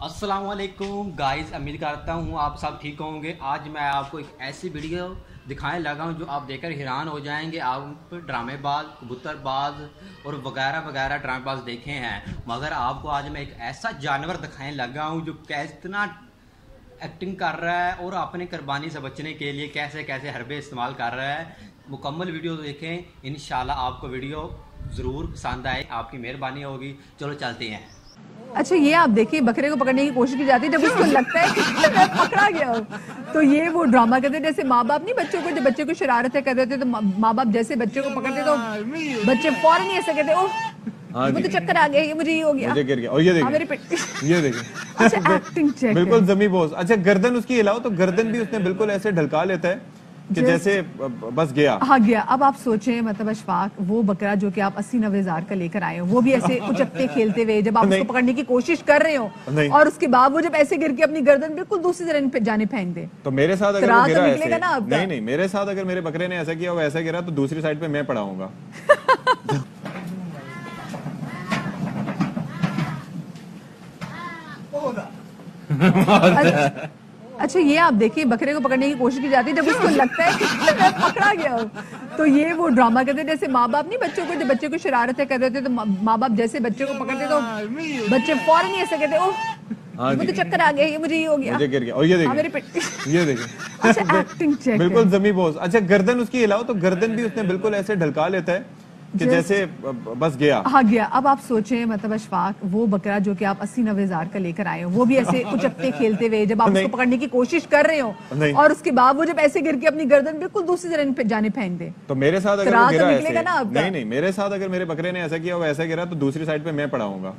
अस्सलाम वालेकुम गाइस, उम्मीद करता हूँ आप सब ठीक होंगे। आज मैं आपको एक ऐसी वीडियो दिखाने लगा हूँ जो आप देखकर हैरान हो जाएंगे। आप ड्रामेबाज, कबूतरबाज और वगैरह वगैरह ड्रामेबाज देखे हैं, मगर आपको आज मैं एक ऐसा जानवर दिखाने लगा हूँ जो कितना एक्टिंग कर रहा है और अपनी कुर्बानी से बचने के लिए कैसे कैसे हरबे इस्तेमाल कर रहा है। मुकम्मल वीडियो देखें, इंशाल्लाह आपको वीडियो ज़रूर पसंद आए, आपकी मेहरबानी होगी। चलो चलते हैं। अच्छा, ये आप देखिए, बकरे को पकड़ने की कोशिश की जाती है। जब उसको लगता है कि मैं पकड़ा गया हूँ, तो ये वो ड्रामा करते हैं। जैसे माँ बाप नहीं बच्चों को, जब बच्चे को शरारतें कर देते तो माँ बाप जैसे बच्चे को पकड़ते तो बच्चे फौरन ही ऐसे कहते, ओह मुझे चक्कर आ गया, ये मुझे ये हो गया, मुझे गिर गया। और ये देखिए, मेरे पेट। ये देखिए। अच्छा, एक्टिंग चेक बिल्कुल जमी बोस। अच्छा, गर्दन उसकी हिलाओ तो गर्दन भी उसने बिल्कुल ऐसे ढलका लेता है कि जैसे बस गया। हाँ गया। अब आप सोचें, मतलब अशफाक, वो बकरा जो कि आप 80-90 हजार का लेकर आए हो, वो भी ऐसे उचकते खेलते हुए जब आप उसको पकड़ने की कोशिश कर रहे हो, और उसके बाद वो जब ऐसे गिर के अपनी गर्दन बिल्कुल दूसरी तरफ जाने फेंक दे, तो मेरे साथ अगर वो गिरा ऐसे, ना नहीं नहीं, मेरे साथ अगर मेरे बकरे ने ऐसा किया वो ऐसा गिरा तो दूसरी साइड पे मैं पड़ा हूँगा। अच्छा, ये आप देखिए, बकरे को पकड़ने की कोशिश की जाती है। जब उसको लगता है कि मैं पकड़ा गया हूँ, तो ये वो ड्रामा करते हैं। जैसे माँ बाप नहीं बच्चों को, जब बच्चे को शरारतें कर देते तो माँ बाप जैसे बच्चे को पकड़ते तो बच्चे फौरन ही ऐसे कहते, ओह मुझे चक्कर आ गया, ये मुझे ये हो गया, मुझे गिर गया। और ये देखिए, मेरे पेट। ये देखिए। अच्छा, एक्टिंग चेक बिल्कुल जमी बोस। अच्छा, गर्दन उसकी हिलाओ तो गर्दन भी उसने बिल्कुल ऐसे ढलका लेता है कि जैसे बस गया। हाँ गया। अब आप सोचें, मतलब अशफाक, वो बकरा जो कि आप 80-90 हजार का लेकर आए हो, वो भी ऐसे उचकते खेलते हुए जब आप उसको पकड़ने की कोशिश कर रहे हो, और उसके बाद वो जब ऐसे गिर के अपनी गर्दन बिल्कुल दूसरी तरफ जाने फेंक दे, तो मेरे साथ अगर वो गिरा ऐसे, ना नहीं नहीं, मेरे साथ अगर मेरे बकरे ने ऐसा किया वो ऐसा गिरा तो दूसरी साइड पे मैं पड़ा हूँगा।